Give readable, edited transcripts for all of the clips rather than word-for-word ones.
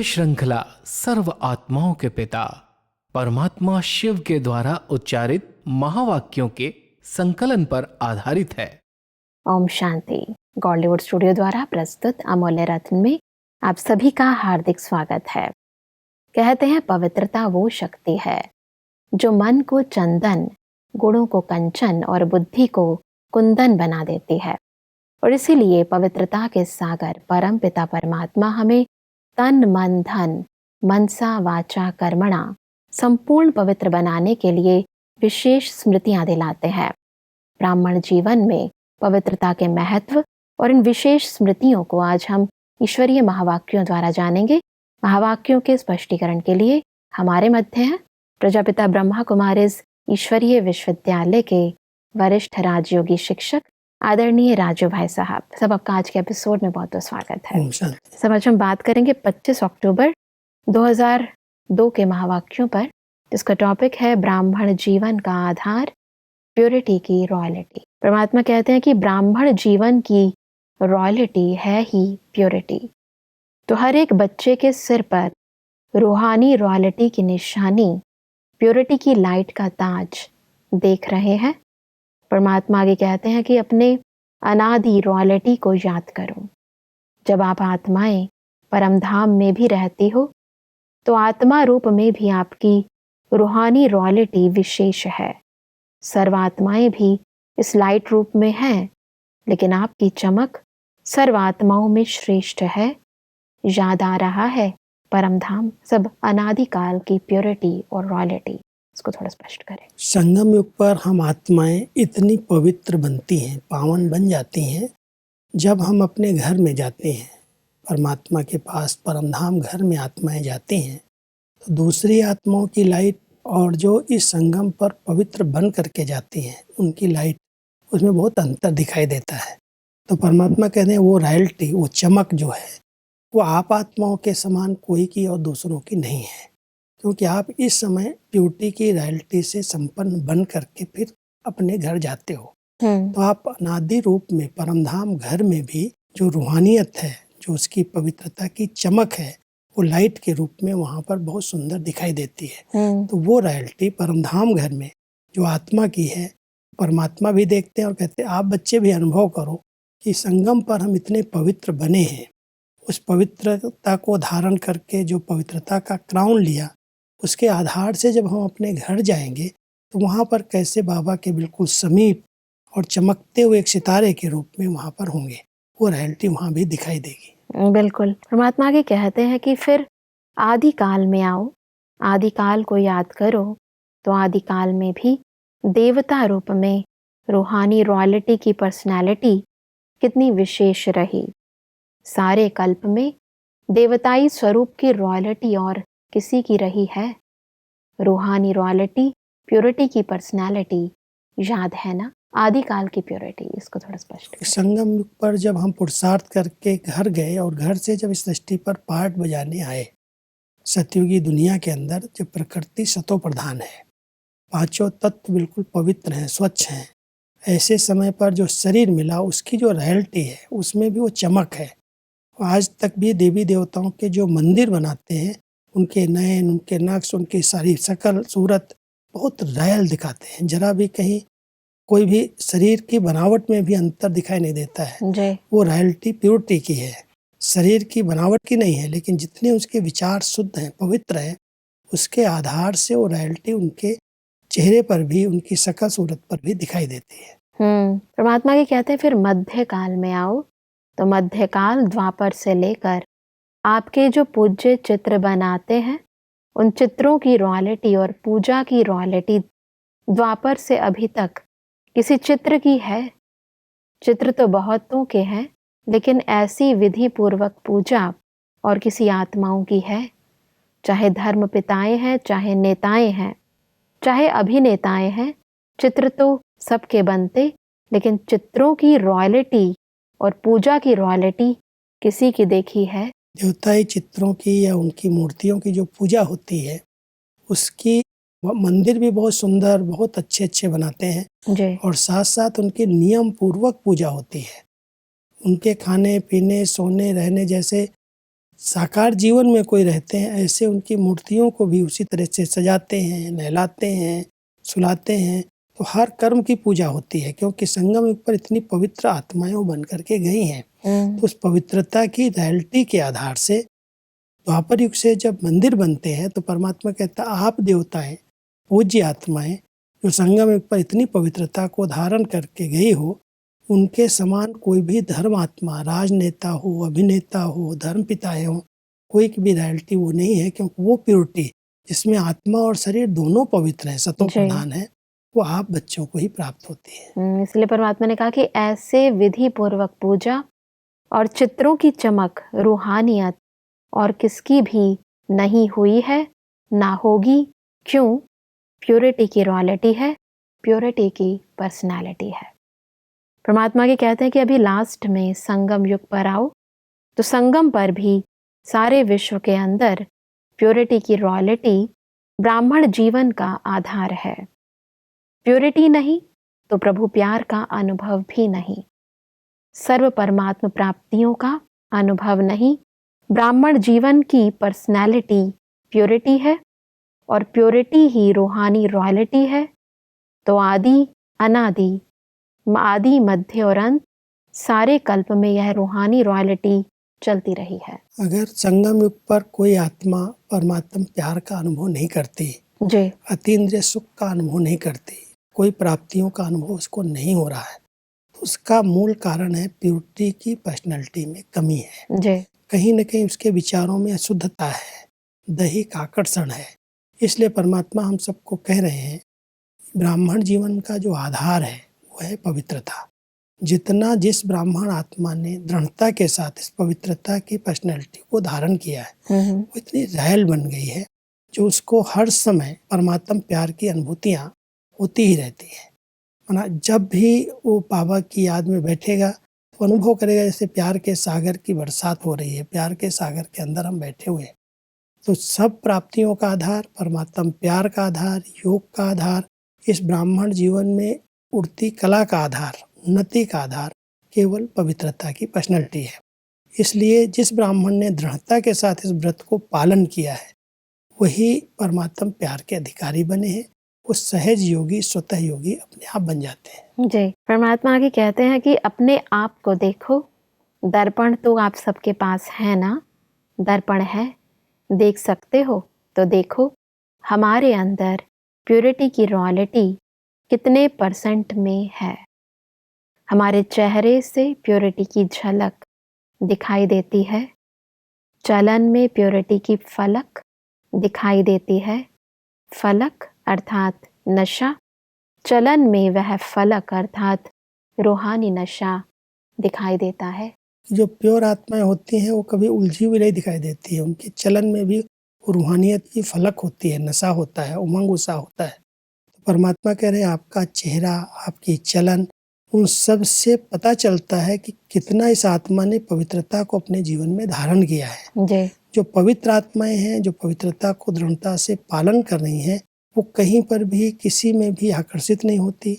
श्रृंखला सर्व आत्माओं के पिता परमात्मा शिव के द्वारा उच्चारित महावाक्यों के संकलन पर आधारित है। ओम शांति। गॉलीवुड स्टूडियो द्वारा प्रस्तुत अमूल्य रत्न में आप सभी का हार्दिक स्वागत है। कहते हैं पवित्रता वो शक्ति है जो मन को चंदन, गुणों को कंचन और बुद्धि को कुंदन बना देती है। और इसीलिए पवित्रता के सागर परम पिता परमात्मा हमें तन मन धन मनसा वाचा कर्मणा संपूर्ण पवित्र बनाने के लिए विशेष स्मृतियां दिलाते हैं। ब्राह्मण जीवन में पवित्रता के महत्व और इन विशेष स्मृतियों को आज हम ईश्वरीय महावाक्यों द्वारा जानेंगे। महावाक्यों के स्पष्टीकरण के लिए हमारे मध्य हैं प्रजापिता ब्रह्मा कुमारीज ईश्वरीय विश्वविद्यालय के वरिष्ठ राजयोगी शिक्षक आदरणीय राजू भाई साहब। सब आपका आज के एपिसोड में बहुत बहुत स्वागत है। सब आज हम बात करेंगे 25 अक्टूबर 2002 के महावाक्यों पर, जिसका टॉपिक है ब्राह्मण जीवन का आधार प्योरिटी की रॉयल्टी। परमात्मा कहते हैं कि ब्राह्मण जीवन की रॉयल्टी है ही प्योरिटी। तो हर एक बच्चे के सिर पर रूहानी रॉयल्टी की निशानी, प्योरिटी की लाइट का ताज देख रहे हैं। परमात्मा आगे कहते हैं कि अपने अनादि रॉयल्टी को याद करो। जब आप आत्माएं परम धाम में भी रहती हो तो आत्मा रूप में भी आपकी रूहानी रॉयल्टी विशेष है। सर्वात्माएं भी इस लाइट रूप में हैं, लेकिन आपकी चमक सर्वात्माओं में श्रेष्ठ है। याद आ रहा है परम धाम सब अनादिकाल की प्योरिटी और रॉयल्टी। इसको थोड़ा स्पष्ट करें। संगम युग पर हम आत्माएं इतनी पवित्र बनती हैं, पावन बन जाती हैं, जब हम अपने घर में जाते हैं, परमात्मा के पास परमधाम घर में आत्माएं जाती हैं, तो दूसरी आत्माओं की लाइट और जो इस संगम पर पवित्र बन करके जाती हैं उनकी लाइट, उसमें बहुत अंतर दिखाई देता है। तो परमात्मा कहते हैं वो रॉयल्टी, वो चमक जो है वो आप आत्माओं के समान कोई की और दूसरों की नहीं है, क्योंकि आप इस समय प्योरिटी की रॉयल्टी से संपन्न बन करके फिर अपने घर जाते हो। तो आप अनादि रूप में परमधाम घर में भी जो रूहानियत है, जो उसकी पवित्रता की चमक है, वो लाइट के रूप में वहाँ पर बहुत सुंदर दिखाई देती है। तो वो रॉयल्टी परमधाम घर में जो आत्मा की है, परमात्मा भी देखते हैं और कहते हैं आप बच्चे भी अनुभव करो कि संगम पर हम इतने पवित्र बने हैं। उस पवित्रता को धारण करके जो पवित्रता का क्राउन लिया, उसके आधार से जब हम अपने घर जाएंगे तो वहाँ पर कैसे बाबा के बिल्कुल समीप और चमकते हुए एक सितारे के रूप में वहाँ पर होंगे। वो रॉयल्टी वहाँ भी दिखाई देगी। बिल्कुल। परमात्मा के कहते हैं कि फिर आदिकाल में आओ, आदिकाल को याद करो। तो आदिकाल में भी देवता रूप में रूहानी रॉयल्टी की पर्सनैलिटी कितनी विशेष रही। सारे कल्प में देवताई स्वरूप की रॉयल्टी और किसी की रही है? रूहानी रॉयल्टी, प्योरिटी की पर्सनैलिटी याद है ना? आदिकाल की प्योरिटी। इसको थोड़ा स्पष्ट। संगम युग पर जब हम पुरुषार्थ करके घर गए और घर से जब इस सृष्टि पर पाठ बजाने आए, सतयुगी दुनिया के अंदर जब प्रकृति सतो प्रधान है, पांचों तत्व बिल्कुल पवित्र हैं, स्वच्छ हैं, ऐसे समय पर जो शरीर मिला उसकी जो रॉयल्टी है उसमें भी वो चमक है। आज तक भी देवी देवताओं के जो मंदिर बनाते हैं, उनके नयन, उनके नक्श, उनकी सारी शकल सूरत बहुत रॉयल दिखाते हैं। जरा भी कहीं कोई भी शरीर की बनावट में भी अंतर दिखाई नहीं देता है। वो रॉयल्टी प्योरिटी की है, शरीर की बनावट की नहीं है, लेकिन जितने उसके विचार शुद्ध हैं, पवित्र हैं, उसके आधार से वो रॉयल्टी उनके चेहरे पर भी, उनकी शकल सूरत पर भी दिखाई देती है। परमात्मा के कहते हैं फिर मध्य काल में आओ। तो मध्यकाल द्वापर से लेकर आपके जो पूज्य चित्र बनाते हैं, उन चित्रों की रॉयल्टी और पूजा की रॉयल्टी द्वापर से अभी तक किसी चित्र की है? चित्र तो बहुतों के हैं, लेकिन ऐसी विधि पूर्वक पूजा और किसी आत्माओं की है? चाहे धर्म पिताएं हैं, चाहे नेताएं हैं, चाहे अभिनेताएं हैं, चित्र तो सबके बनते, लेकिन चित्रों की रॉयल्टी और पूजा की रॉयल्टी किसी की देखी है? देवताई चित्रों की या उनकी मूर्तियों की जो पूजा होती है, उसकी मंदिर भी बहुत सुंदर, बहुत अच्छे अच्छे बनाते हैं जी। और साथ साथ उनकी नियम पूर्वक पूजा होती है। उनके खाने पीने, सोने, रहने जैसे साकार जीवन में कोई रहते हैं, ऐसे उनकी मूर्तियों को भी उसी तरह से सजाते हैं, नहलाते हैं, सुलाते हैं। तो हर कर्म की पूजा होती है, क्योंकि संगम युग पर इतनी पवित्र आत्माएं वो बन करके गई हैं। तो उस पवित्रता की रियलिटी के आधार से द्वापर युग से जब मंदिर बनते हैं तो परमात्मा कहता आप देवता है, पूज्य आत्माएं जो संगम युग पर इतनी पवित्रता को धारण करके गई हो, उनके समान कोई भी धर्म आत्मा, राजनेता हो, अभिनेता हो, धर्मपिता हो, कोई भी रियलिटी वो नहीं है। क्योंकि वो प्योरिटी जिसमें आत्मा और शरीर दोनों पवित्र हैं, सतो प्रधान है, वो आप बच्चों को ही प्राप्त होती है। इसलिए परमात्मा ने कहा कि ऐसे विधि पूर्वक पूजा और चित्रों की चमक, रूहानियत और किसकी भी नहीं हुई है, ना होगी। क्यों? प्योरिटी की रॉयल्टी है, प्योरिटी की पर्सनालिटी है। परमात्मा के कहते हैं कि अभी लास्ट में संगम युग पर आओ, तो संगम पर भी सारे विश्व के अंदर प्योरिटी की रॉयल्टी ब्राह्मण जीवन का आधार है। प्योरिटी नहीं तो प्रभु प्यार का अनुभव भी नहीं, सर्व परमात्म प्राप्तियों का अनुभव नहीं। ब्राह्मण जीवन की पर्सनैलिटी प्योरिटी है और प्योरिटी ही रूहानी रॉयल्टी है। तो आदि अनादि, आदि मध्य और अंत, सारे कल्प में यह रूहानी रॉयल्टी चलती रही है। अगर संगम युग पर कोई आत्मा परमात्मा प्यार का अनुभव नहीं करती, जी, अतीन्द्रिय सुख का अनुभव नहीं करती, कोई प्राप्तियों का अनुभव उसको नहीं हो रहा है, तो उसका मूल कारण है प्योरिटी की पर्सनैलिटी में कमी है। जी, कहीं न कहीं उसके विचारों में अशुद्धता है, दैहिक आकर्षण है। इसलिए परमात्मा हम सबको कह रहे हैं, ब्राह्मण जीवन का जो आधार है वो है पवित्रता। जितना जिस ब्राह्मण आत्मा ने दृढ़ता के साथ इस पवित्रता की पर्सनैलिटी को धारण किया है, वो इतनी रॉयल बन गई है जो उसको हर समय परमात्मा प्यार की अनुभूतियाँ होती ही रहती है। माना जब भी वो बाबा की याद में बैठेगा तो अनुभव करेगा जैसे प्यार के सागर की बरसात हो रही है, प्यार के सागर के अंदर हम बैठे हुए हैं। तो सब प्राप्तियों का आधार परमात्मा प्यार का आधार, योग का आधार, इस ब्राह्मण जीवन में उड़ती कला का आधार, उन्नति का आधार केवल पवित्रता की पर्सनैलिटी है। इसलिए जिस ब्राह्मण ने दृढ़ता के साथ इस व्रत को पालन किया है, वही परमात्मा प्यार के अधिकारी बने हैं। वो सहज योगी, स्वतः योगी अपने आप बन जाते हैं। जी, परमात्मा आगे कहते हैं कि अपने आप को देखो। दर्पण तो आप सबके पास है ना, दर्पण है, देख सकते हो तो देखो हमारे अंदर प्योरिटी की रॉयल्टी कितने % में है। हमारे चेहरे से प्योरिटी की झलक दिखाई देती है, चलन में प्योरिटी की फलक दिखाई देती है। फलक अर्थात नशा, चलन में वह फलक अर्थात रूहानी नशा दिखाई देता है। जो प्योर आत्माएं होती हैं वो कभी उलझी हुई नहीं दिखाई देती है, उनके चलन में भी रूहानियत की फलक होती है, नशा होता है, उमंग उत्साह होता है। तो परमात्मा कह रहे हैं आपका चेहरा, आपकी चलन, उन सब से पता चलता है कि कितना इस आत्मा ने पवित्रता को अपने जीवन में धारण किया है। जी, जो पवित्र आत्माएं हैं, जो पवित्रता को दृढ़ता से पालन कर रही हैं, वो कहीं पर भी किसी में भी आकर्षित नहीं होती,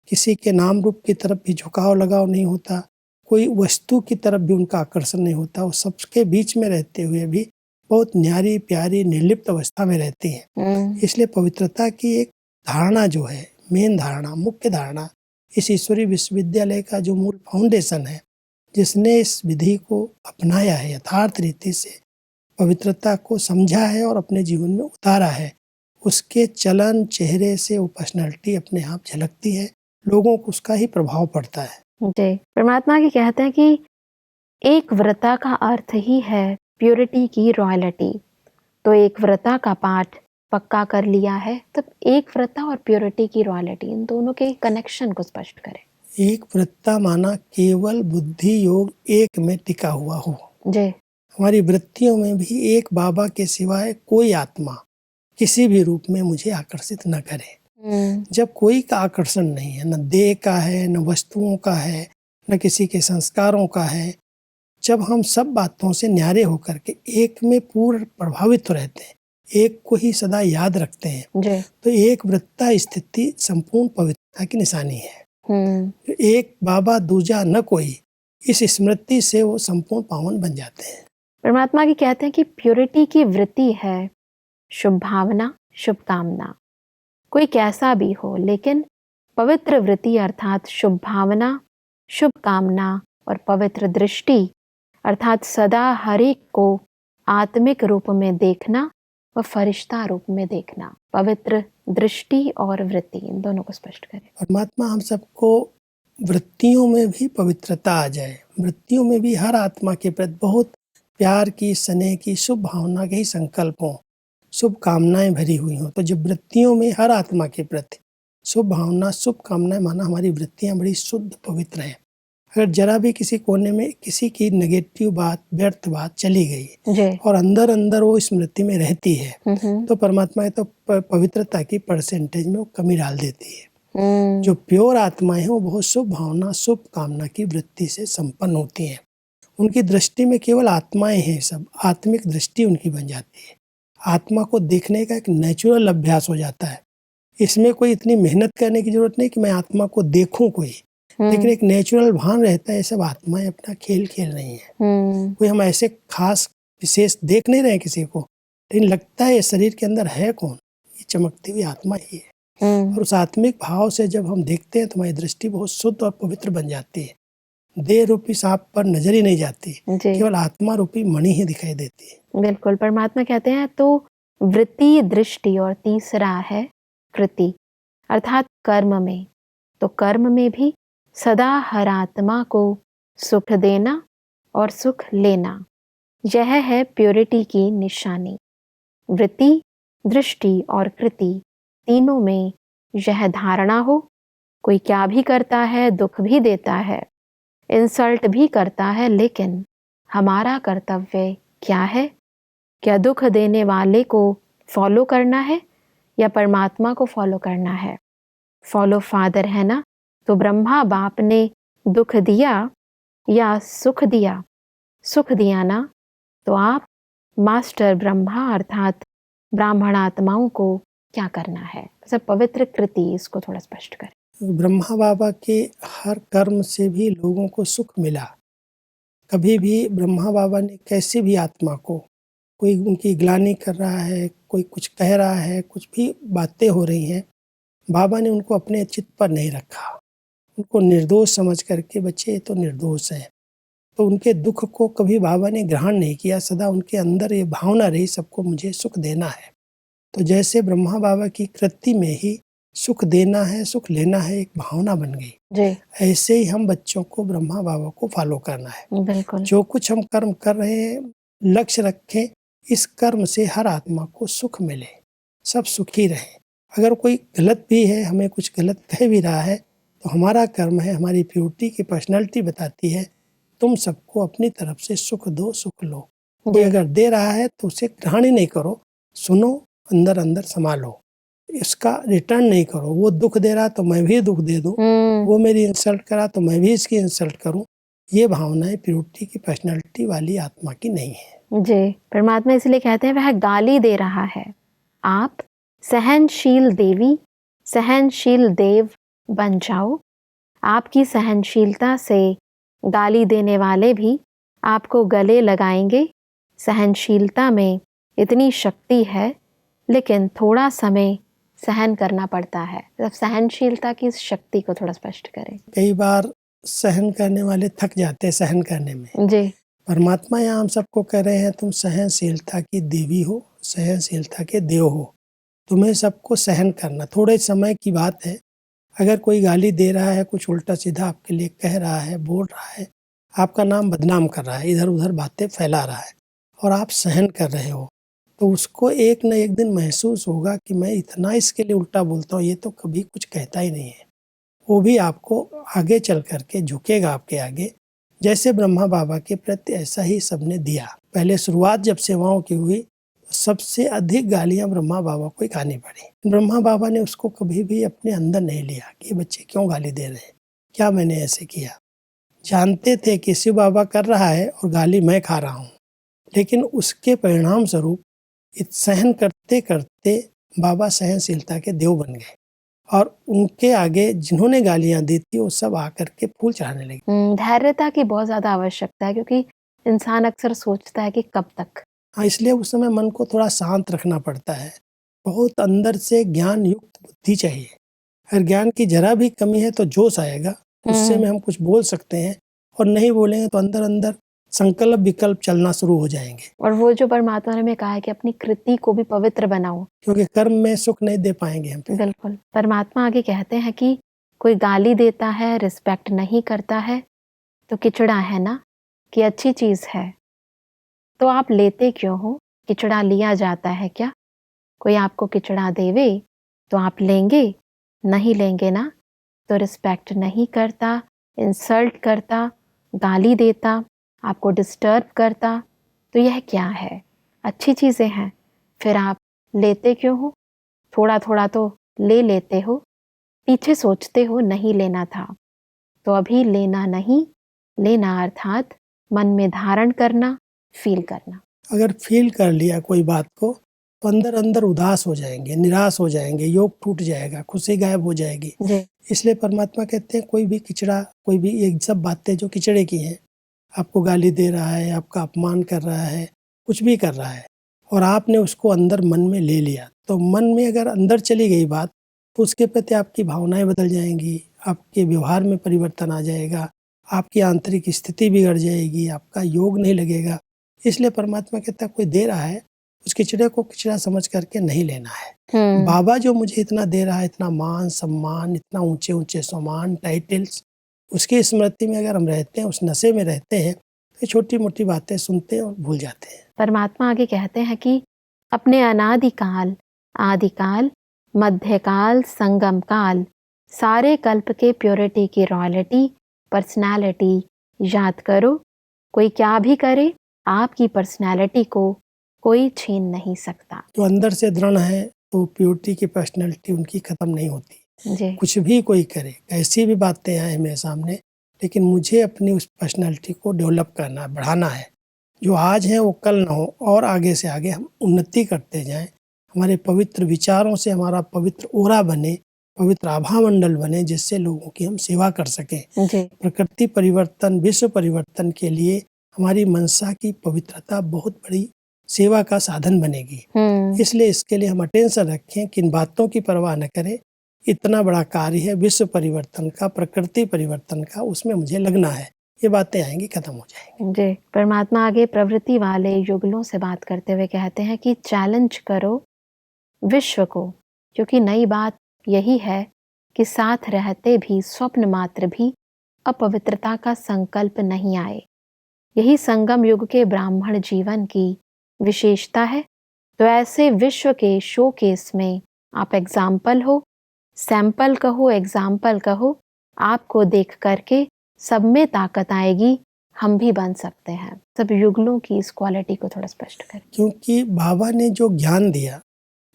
किसी के नाम रूप की तरफ भी झुकाव लगाव नहीं होता, कोई वस्तु की तरफ भी उनका आकर्षण नहीं होता। वो सबके बीच में रहते हुए भी बहुत न्यारी प्यारी निर्लिप्त अवस्था में रहती हैं। इसलिए पवित्रता की एक धारणा जो है, मेन धारणा, मुख्य धारणा, इस ईश्वरीय विश्वविद्यालय का जो मूल फाउंडेशन है, जिसने इस विधि को अपनाया है, यथार्थ रीति से पवित्रता को समझा है और अपने जीवन में उतारा है, उसके चलन चेहरे से वो पर्सनैलिटी अपने आप झलकती है, लोगों को उसका ही प्रभाव पड़ता है। जी, परमात्मा के कहते हैं कि एक व्रता का अर्थ ही है प्योरिटी की रॉयल्टी। तो एक व्रता का पाठ पक्का कर लिया है, तब एक व्रता और प्योरिटी की रॉयल्टी, इन दोनों के कनेक्शन को स्पष्ट करें। एक व्रता माना केवल बुद्धि योग एक में टिका हुआ हो। जी, हमारी वृत्तियों में भी एक बाबा के सिवाय कोई आत्मा किसी भी रूप में मुझे आकर्षित न करे। जब कोई का आकर्षण नहीं है, न देह का है, न वस्तुओं का है, न किसी के संस्कारों का है, जब हम सब बातों से न्यारे होकर के एक में पूर्ण प्रभावित रहते हैं, एक को ही सदा याद रखते हैं, जी, तो एक वृत्ता स्थिति संपूर्ण पवित्रता की निशानी है। एक बाबा दूजा न कोई, इस स्मृति से वो संपूर्ण पावन बन जाते हैं। परमात्मा की कहते हैं कि प्योरिटी की वृत्ति है शुभ भावना, शुभ कामना। कोई कैसा भी हो, लेकिन पवित्र वृत्ति अर्थात शुभ भावना, शुभ कामना और पवित्र दृष्टि अर्थात सदा हर एक को आत्मिक रूप में देखना व फरिश्ता रूप में देखना। पवित्र दृष्टि और वृत्ति, इन दोनों को स्पष्ट करें। परमात्मा हम सबको वृत्तियों में भी पवित्रता आ जाए, वृत्तियों में भी हर आत्मा के प्रति बहुत प्यार की, स्नेह की, शुभ भावना के ही संकल्प हों, शुभ कामनाएं भरी हुई हों। तो जब वृत्तियों में हर आत्मा के प्रति शुभ भावना, शुभ कामनाएं, माना हमारी वृत्तियां बड़ी शुद्ध पवित्र हैं। अगर जरा भी किसी कोने में किसी की नेगेटिव बात, व्यर्थ बात चली गई और अंदर अंदर वो स्मृति में रहती है, तो परमात्मा तो पवित्रता की परसेंटेज में वो कमी डाल देती है। जो प्योर आत्माएं हैं वो बहुत शुभ भावना, शुभ कामना की वृत्ति से संपन्न होती हैं। उनकी दृष्टि में केवल आत्माएं हैं, सब आत्मिक दृष्टि उनकी बन जाती है। आत्मा को देखने का एक नेचुरल अभ्यास हो जाता है। इसमें कोई इतनी मेहनत करने की जरूरत नहीं कि मैं आत्मा को देखूं कोई, लेकिन एक नेचुरल भान रहता है, सब आत्माएं अपना खेल खेल रही हैं। कोई हम ऐसे खास विशेष देख नहीं रहे किसी को, लेकिन लगता है शरीर के अंदर है कौन, ये चमकती हुई आत्मा ही है। और उस आत्मिक भाव से जब हम देखते हैं तो हमारी दृष्टि बहुत शुद्ध और पवित्र बन जाती है। देह रूपी सांप पर नजर ही नहीं जाती, केवल आत्मा रूपी मणि ही दिखाई देती है। बिल्कुल, परमात्मा कहते हैं तो वृत्ति, दृष्टि और तीसरा है कृति अर्थात कर्म में। तो कर्म में भी सदा हर आत्मा को सुख देना और सुख लेना, यह है प्योरिटी की निशानी। वृत्ति, दृष्टि और कृति तीनों में यह धारणा हो, कोई क्या भी करता है, दुख भी देता है, इंसल्ट भी करता है, लेकिन हमारा कर्तव्य क्या है? क्या दुख देने वाले को फॉलो करना है या परमात्मा को फॉलो करना है? फॉलो फादर है ना, तो ब्रह्मा बाप ने दुख दिया या सुख दिया? सुख दिया ना, तो आप मास्टर ब्रह्मा अर्थात ब्राह्मण आत्माओं को क्या करना है? सब पवित्र कृति, इसको थोड़ा स्पष्ट करें। ब्रह्मा बाबा के हर कर्म से भी लोगों को सुख मिला। कभी भी ब्रह्मा बाबा ने कैसी भी आत्मा को, कोई उनकी ग्लानि कर रहा है, कोई कुछ कह रहा है, कुछ भी बातें हो रही हैं, बाबा ने उनको अपने चित्त पर नहीं रखा। उनको निर्दोष समझ करके, बच्चे ये तो निर्दोष है, तो उनके दुख को कभी बाबा ने ग्रहण नहीं किया। सदा उनके अंदर ये भावना रही, सबको मुझे सुख देना है। तो जैसे ब्रह्मा बाबा की कृति में ही सुख देना है, सुख लेना है, एक भावना बन गई, ऐसे ही हम बच्चों को ब्रह्मा बाबा को फॉलो करना है। बिल्कुल। जो कुछ हम कर्म कर रहे हैं, लक्ष्य रखें इस कर्म से हर आत्मा को सुख मिले, सब सुखी रहे। अगर कोई गलत भी है, हमें कुछ गलत कह भी रहा है, तो हमारा कर्म है, हमारी प्योरिटी की पर्सनैलिटी बताती है तुम सबको अपनी तरफ से सुख दो, सुख लो। कोई अगर दे रहा है तो उसे ग्रहण ही नहीं करो, सुनो, अंदर अंदर संभालो, इसका रिटर्न नहीं करो। वो दुख दे रहा तो मैं भी दुख दे दूं, वो मेरी इंसल्ट करा तो मैं भी इसकी इंसल्ट करूं। ये भावनाएं प्योरिटी की पर्सनैलिटी वाली आत्मा की नहीं है। जी, परमात्मा इसलिए कहते हैं वह गाली दे रहा है, आप सहनशील देवी, सहनशील देव बन जाओ। आपकी सहनशीलता से गाली देने वाले भी आपको गले लगाएंगे। सहनशीलता में इतनी शक्ति है, लेकिन थोड़ा समय सहन करना पड़ता है। जब सहनशीलता की इस शक्ति को थोड़ा स्पष्ट करें। कई बार सहन करने वाले थक जाते हैं सहन करने में। जी, परमात्मा यहाँ हम सबको कह रहे हैं तुम सहनशीलता की देवी हो, सहनशीलता के देव हो, तुम्हें सबको सहन करना। थोड़े समय की बात है, अगर कोई गाली दे रहा है, कुछ उल्टा सीधा आपके लिए कह रहा है, बोल रहा है, आपका नाम बदनाम कर रहा है, इधर उधर बातें फैला रहा है, और आप सहन कर रहे हो, तो उसको एक न एक दिन महसूस होगा कि मैं इतना इसके लिए उल्टा बोलता हूँ, ये तो कभी कुछ कहता ही नहीं है। वो भी आपको आगे चल करके झुकेगा आपके आगे। जैसे ब्रह्मा बाबा के प्रति ऐसा ही सबने दिया। पहले शुरुआत जब सेवाओं की हुई, सबसे अधिक गालियां ब्रह्मा बाबा को ही खानी पड़ी। ब्रह्मा बाबा ने उसको कभी भी अपने अंदर नहीं लिया कि ये बच्चे क्यों गाली दे रहे हैं, क्या मैंने ऐसे किया। जानते थे कि शिव बाबा कर रहा है और गाली मैं खा रहा हूँ, लेकिन उसके परिणाम स्वरूप सहन करते करते बाबा सहनशीलता के देव बन गए, और उनके आगे जिन्होंने गालियां दी थी वो सब आकर के फूल चढ़ाने लगे। धैर्यता की बहुत ज्यादा आवश्यकता है, क्योंकि इंसान अक्सर सोचता है कि कब तक। हाँ, इसलिए उस समय मन को थोड़ा शांत रखना पड़ता है। बहुत अंदर से ज्ञान युक्त बुद्धि चाहिए। अगर ज्ञान की जरा भी कमी है तो जोश आएगा, उससे में हम कुछ बोल सकते हैं, और नहीं बोलेंगे तो अंदर अंदर संकल्प विकल्प चलना शुरू हो जाएंगे। और वो जो परमात्मा ने हमें कहा है कि अपनी कृति को भी पवित्र बनाओ, क्योंकि कर्म में सुख नहीं दे पाएंगे हम पे। बिल्कुल। परमात्मा आगे कहते हैं कि कोई गाली देता है, रिस्पेक्ट नहीं करता है, तो किचड़ा है ना कि अच्छी चीज है, तो आप लेते क्यों हो? किचड़ा लिया जाता है क्या? कोई आपको किचड़ा देवे तो आप लेंगे? नहीं लेंगे ना। तो रिस्पेक्ट नहीं करता, इंसल्ट करता, गाली देता, आपको डिस्टर्ब करता, तो यह क्या है? अच्छी चीजें हैं, फिर आप लेते क्यों हो? थोड़ा थोड़ा तो ले लेते हो, पीछे सोचते हो नहीं लेना था। तो अभी लेना नहीं, लेना अर्थात मन में धारण करना, फील करना। अगर फील कर लिया कोई बात को तो अंदर अंदर उदास हो जाएंगे, निराश हो जाएंगे, योग टूट जाएगा, खुशी गायब हो जाएगी। जी। इसलिए परमात्मा कहते हैं कोई भी किचड़ा, कोई भी ये सब बातें जो किचड़े की हैं, आपको गाली दे रहा है, आपका अपमान कर रहा है, कुछ भी कर रहा है, और आपने उसको अंदर मन में ले लिया, तो मन में अगर अंदर चली गई बात तो उसके प्रति आपकी भावनाएं बदल जाएंगी, आपके व्यवहार में परिवर्तन आ जाएगा, आपकी आंतरिक स्थिति बिगड़ जाएगी, आपका योग नहीं लगेगा। इसलिए परमात्मा कहता है कोई दे रहा है, उस किचड़े को किचड़ा समझ करके नहीं लेना है। बाबा जो मुझे इतना दे रहा है, इतना मान सम्मान, इतना ऊंचे ऊंचे सम्मान, टाइटल्स, उसकी स्मृति में अगर हम रहते हैं, उस नशे में रहते हैं, तो छोटी मोटी बातें सुनते हैं और भूल जाते हैं। परमात्मा आगे कहते हैं कि अपने अनादिकाल, आदिकाल, मध्यकाल, संगम काल, सारे कल्प के प्योरिटी की रॉयल्टी, पर्सनालिटी याद करो। कोई क्या भी करे, आपकी पर्सनालिटी को कोई छीन नहीं सकता। जो अंदर से दृढ़ है तो प्योरिटी की पर्सनैलिटी उनकी खत्म नहीं होती। जी। कुछ भी कोई करे, कैसी भी बातें आए मेरे सामने, लेकिन मुझे अपनी उस पर्सनैलिटी को डेवलप करना है, बढ़ाना है। जो आज है वो कल ना हो, और आगे से आगे हम उन्नति करते जाएं। हमारे पवित्र विचारों से हमारा पवित्र ओरा बने, पवित्र आभा मंडल बने, जिससे लोगों की हम सेवा कर सकें। जी। प्रकृति परिवर्तन, विश्व परिवर्तन के लिए हमारी मनसा की पवित्रता बहुत बड़ी सेवा का साधन बनेगी। इसलिए इसके लिए हम अटेंशन रखें कि इन बातों की परवाह न करें। इतना बड़ा कार्य है विश्व परिवर्तन का, प्रकृति परिवर्तन का, उसमें मुझे लगना है। ये बातें आएंगी, खत्म हो जाएंगी। जी। परमात्मा आगे प्रवृत्ति वाले युगलों से बात करते हुए कहते हैं कि चैलेंज करो विश्व को, क्योंकि नई बात यही है कि साथ रहते भी स्वप्न मात्र भी अपवित्रता का संकल्प नहीं आए। यही संगम युग के ब्राह्मण जीवन की विशेषता है। तो ऐसे विश्व के शोकेस में आप एग्जाम्पल हो, सैंपल कहो, एग्जाम्पल कहो, आपको देख करके सब में ताकत आएगी, हम भी बन सकते हैं। सब युगलों की इस क्वालिटी को थोड़ा स्पष्ट करें। क्योंकि बाबा ने जो ज्ञान दिया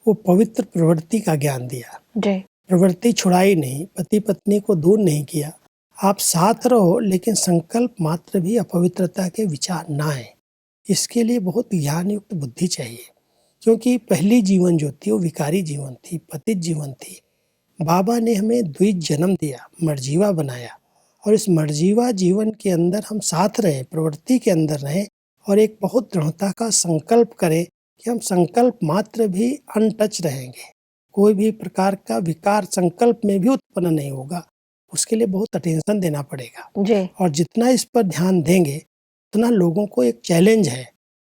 वो पवित्र प्रवृत्ति का ज्ञान दिया। जी। प्रवृत्ति छुड़ाई नहीं, पति पत्नी को दूर नहीं किया। आप साथ रहो, लेकिन संकल्प मात्र भी अपवित्रता के विचार ना आए। इसके लिए बहुत ज्ञान युक्त बुद्धि चाहिए, क्योंकि पहली जीवन जो थी वो विकारी जीवन थी, पतित जीवन थी। बाबा ने हमें द्विज जन्म दिया, मर्जीवा बनाया, और इस मर्जीवा जीवन के अंदर हम साथ रहें, प्रवृत्ति के अंदर रहें, और एक बहुत दृढ़ता का संकल्प करें कि हम संकल्प मात्र भी अनटच रहेंगे। कोई भी प्रकार का विकार संकल्प में भी उत्पन्न नहीं होगा। उसके लिए बहुत अटेंशन देना पड़ेगा। जी। और जितना इस पर ध्यान देंगे उतना लोगों को एक चैलेंज है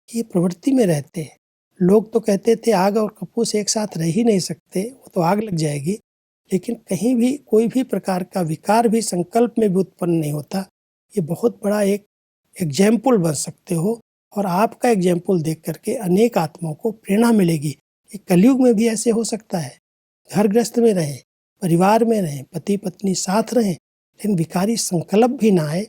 कि ये प्रवृत्ति में रहते हैं। लोग तो कहते थे आग और कपूस एक साथ रह ही नहीं सकते, वो तो आग लग जाएगी, लेकिन कहीं भी कोई भी प्रकार का विकार भी संकल्प में भी उत्पन्न नहीं होता। ये बहुत बड़ा एक एग्जाम्पल बन सकते हो, और आपका एग्जाम्पल देख करके अनेक आत्माओं को प्रेरणा मिलेगी कि कलयुग में भी ऐसे हो सकता है। घर गृहस्थ में रहें, परिवार में रहें, पति पत्नी साथ रहें, लेकिन विकारी संकल्प भी ना आए,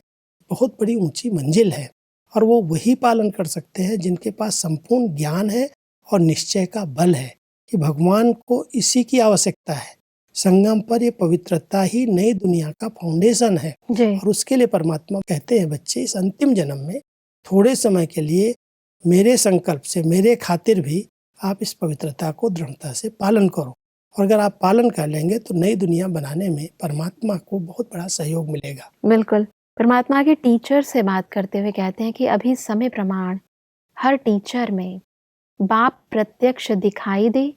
बहुत बड़ी ऊंची मंजिल है। और वो वही पालन कर सकते हैं जिनके पास संपूर्ण ज्ञान है और निश्चय का बल है कि भगवान को इसी की आवश्यकता है। संगम पर ये पवित्रता ही नई दुनिया का फाउंडेशन है। और उसके लिए परमात्मा कहते हैं बच्चे इस अंतिम जन्म में थोड़े समय के लिए मेरे संकल्प से, मेरे खातिर भी आप इस पवित्रता को दृढ़ता से पालन करो। और अगर आप पालन कर लेंगे तो नई दुनिया बनाने में परमात्मा को बहुत बड़ा सहयोग मिलेगा। बिल्कुल। परमात्मा के टीचर से बात करते हुए कहते हैं कि अभी समय प्रमाण हर टीचर में बाप प्रत्यक्ष दिखाई दे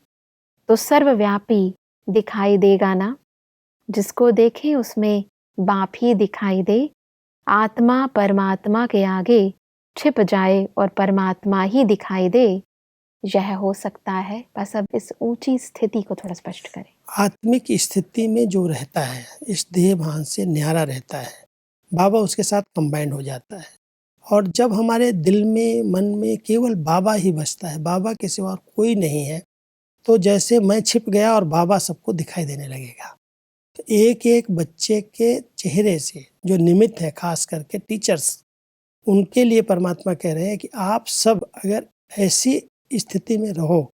तो सर्वव्यापी दिखाई देगा ना। जिसको देखे उसमें बाप ही दिखाई दे। आत्मा परमात्मा के आगे छिप जाए और परमात्मा ही दिखाई दे। यह हो सकता है। बस अब इस ऊंची स्थिति को थोड़ा स्पष्ट करें। आत्मिक स्थिति में जो रहता है इस देह भान से न्यारा रहता है, बाबा उसके साथ कंबाइंड हो जाता है। और जब हमारे दिल में मन में केवल बाबा ही बसता है, बाबा के सिवा और कोई नहीं है, तो जैसे मैं छिप गया और बाबा सबको दिखाई देने लगेगा। तो एक एक बच्चे के चेहरे से जो निमित्त है, खास करके टीचर्स, उनके लिए परमात्मा कह रहे हैं कि आप सब अगर ऐसी स्थिति में रहो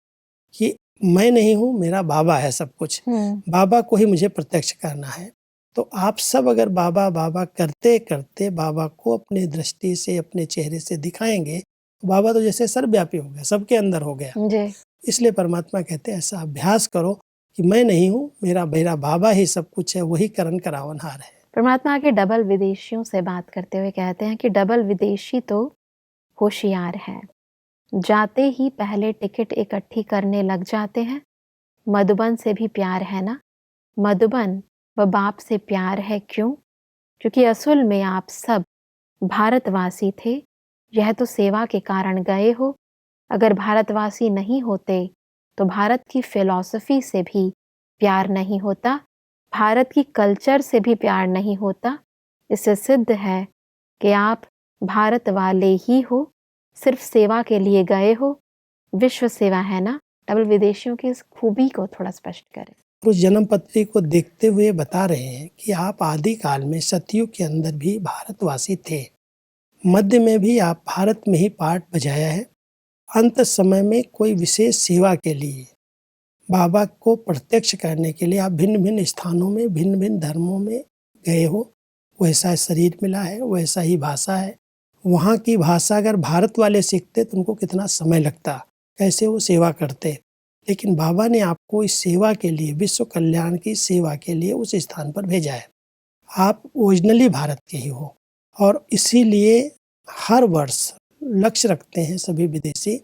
कि मैं नहीं हूँ, मेरा बाबा है सब कुछ, बाबा को ही मुझे प्रत्यक्ष करना है, तो आप सब अगर बाबा बाबा करते करते बाबा को अपनी दृष्टि से, अपने चेहरे से दिखाएंगे, तो बाबा तो जैसे सर्वव्यापी हो गया, सबके अंदर हो गया जी। इसलिए परमात्मा कहते हैं ऐसा अभ्यास करो कि मैं नहीं हूँ, मेरा बाबा ही सब कुछ है, वही करण करावनहार है। परमात्मा के डबल विदेशियों से बात करते हुए कहते हैं कि डबल विदेशी तो होशियार है, जाते ही पहले टिकट इकट्ठी करने लग जाते हैं। मधुबन से भी प्यार है ना। मधुबन व बाप से प्यार है क्यों? क्योंकि असल में आप सब भारतवासी थे। यह तो सेवा के कारण गए हो। अगर भारतवासी नहीं होते तो भारत की फिलॉसफी से भी प्यार नहीं होता, भारत की कल्चर से भी प्यार नहीं होता। इससे सिद्ध है कि आप भारत वाले ही हो, सिर्फ सेवा के लिए गए हो। विश्व सेवा है ना। डबल विदेशियों की इस खूबी को थोड़ा स्पष्ट करें। उस जन्म पत्री को देखते हुए बता रहे हैं कि आप आदि काल में सतयुग के अंदर भी भारतवासी थे, मध्य में भी आप भारत में ही पार्ट बजाया है, अंत समय में कोई विशेष सेवा के लिए, बाबा को प्रत्यक्ष करने के लिए आप भिन्न भिन्न स्थानों में, भिन्न भिन्न धर्मों में गए हो। वैसा शरीर मिला है, वैसा ही भाषा है। वहाँ की भाषा अगर भारत वाले सीखते तो उनको कितना समय लगता, कैसे वो सेवा करते, लेकिन बाबा ने आपको इस सेवा के लिए, विश्व कल्याण की सेवा के लिए उस स्थान पर भेजा है। आप ओरिजिनली भारत के ही हो और इसीलिए हर वर्ष लक्ष्य रखते हैं सभी विदेशी,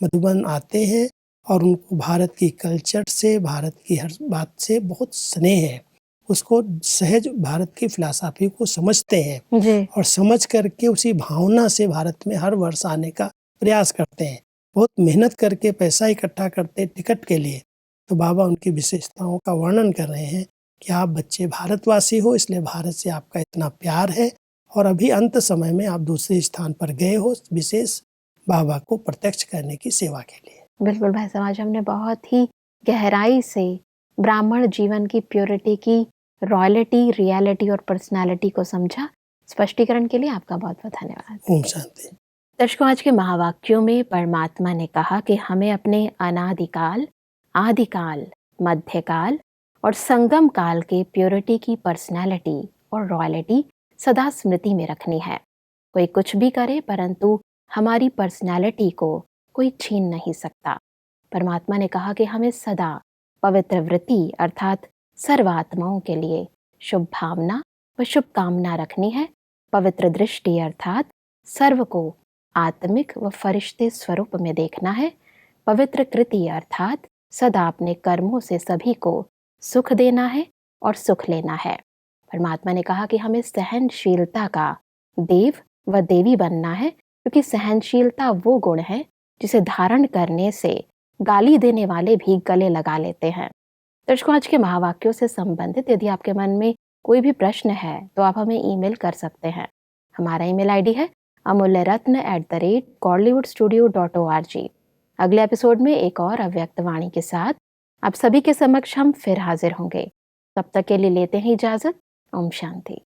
मधुबन आते हैं और उनको भारत की कल्चर से, भारत की हर बात से बहुत स्नेह है, उसको सहज भारत की फिलॉसफी को समझते हैं जी। और समझ करके उसी भावना से भारत में हर वर्ष आने का प्रयास करते हैं। बहुत मेहनत करके पैसा इकट्ठा करते टिकट के लिए। तो बाबा उनकी विशेषताओं का वर्णन कर रहे हैं कि आप बच्चे भारतवासी हो, इसलिए भारत से आपका इतना प्यार है और अभी अंत समय में आप दूसरे स्थान पर गए हो विशेष बाबा को प्रत्यक्ष करने की सेवा के लिए। बिल्कुल भाई समाज, हमने बहुत ही गहराई से ब्राह्मण जीवन की प्योरिटी की रॉयल्टी, रियलिटी और पर्सनालिटी को समझा। स्पष्टीकरण के लिए आपका बहुत बहुत धन्यवाद। ओम शांति। दर्शकों, आज के महावाक्यों में परमात्मा ने कहा कि हमें अपने अनादिकाल, आदिकाल, मध्यकाल और संगम काल के प्योरिटी की पर्सनालिटी और रॉयल्टी सदा स्मृति में रखनी है। कोई कुछ भी करे परंतु हमारी पर्सनालिटी को कोई छीन नहीं सकता। परमात्मा ने कहा कि हमें सदा पवित्र वृत्ति अर्थात सर्व आत्माओं के लिए शुभ भावना व शुभकामना रखनी है। पवित्र दृष्टि अर्थात सर्व को आत्मिक व फरिश्ते स्वरूप में देखना है। पवित्र कृति अर्थात सदा अपने कर्मों से सभी को सुख देना है और सुख लेना है। परमात्मा ने कहा कि हमें सहनशीलता का देव व देवी बनना है, क्योंकि सहनशीलता वो गुण है जिसे धारण करने से गाली देने वाले भी गले लगा लेते हैं। दर्शकों, आज के महावाक्यों से संबंधित यदि आपके मन में कोई भी प्रश्न है तो आप हमें ईमेल कर सकते हैं। हमारा ईमेल आईडी है amulyaratna@gollywoodstudio.org। अगले एपिसोड में एक और अव्यक्त वाणी के साथ आप सभी के समक्ष हम फिर हाजिर होंगे। तब तक के लिए लेते हैं इजाजत। ओम शांति।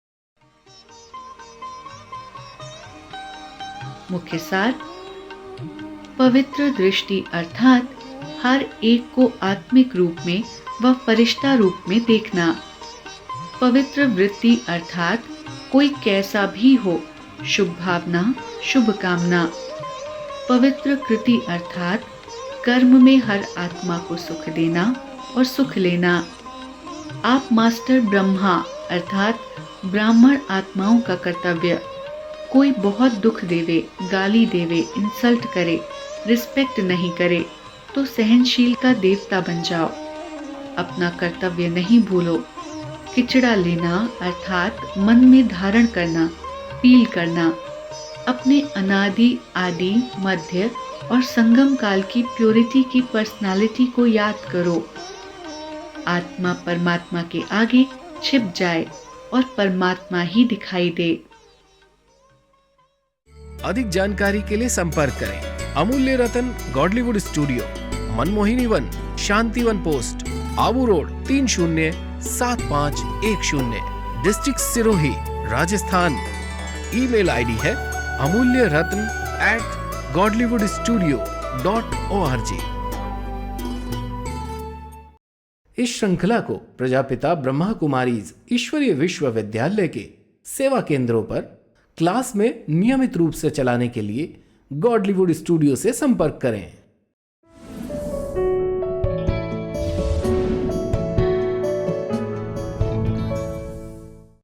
मुख्य सार: पवित्र दृष्टि अर्थात हर एक को आत्मिक रूप में व फरिश्ता रूप में देखना। पवित्र वृत्ति अर्थात कोई कैसा भी हो, शुभ भावना, शुभ कामना। पवित्र कृति अर्थात कर्म में हर आत्मा को सुख देना और सुख लेना। आप मास्टर ब्रह्मा अर्थात ब्राह्मण आत्माओं का कर्तव्य। कोई बहुत दुख देवे, गाली देवे, इंसल्ट करे, रिस्पेक्ट नहीं करे तो सहनशीलता देवता बन जाओ। अपना कर्तव्य नहीं भूलो। किचड़ा लेना अर्थात मन में धारण करना, फील करना, अपने अनादि, आदि, मध्य और संगम काल की प्योरिटी की पर्सनालिटी को याद करो। आत्मा परमात्मा के आगे छिप जाए और परमात्मा ही दिखाई दे। अधिक जानकारी के लिए संपर्क करें Amulya Ratan Godlywood studio, Manmohini Van, Shantivan post, Abu road 307510, district Sirohi, Rajasthan. Email ID है amulyaratn@godlywoodstudio.org। इस श्रृंखला को प्रजापिता ब्रह्मा कुमारीज ईश्वरीय विश्वविद्यालय के सेवा केंद्रों पर क्लास में नियमित रूप से चलाने के लिए गॉडलीवुड स्टूडियो से संपर्क करें।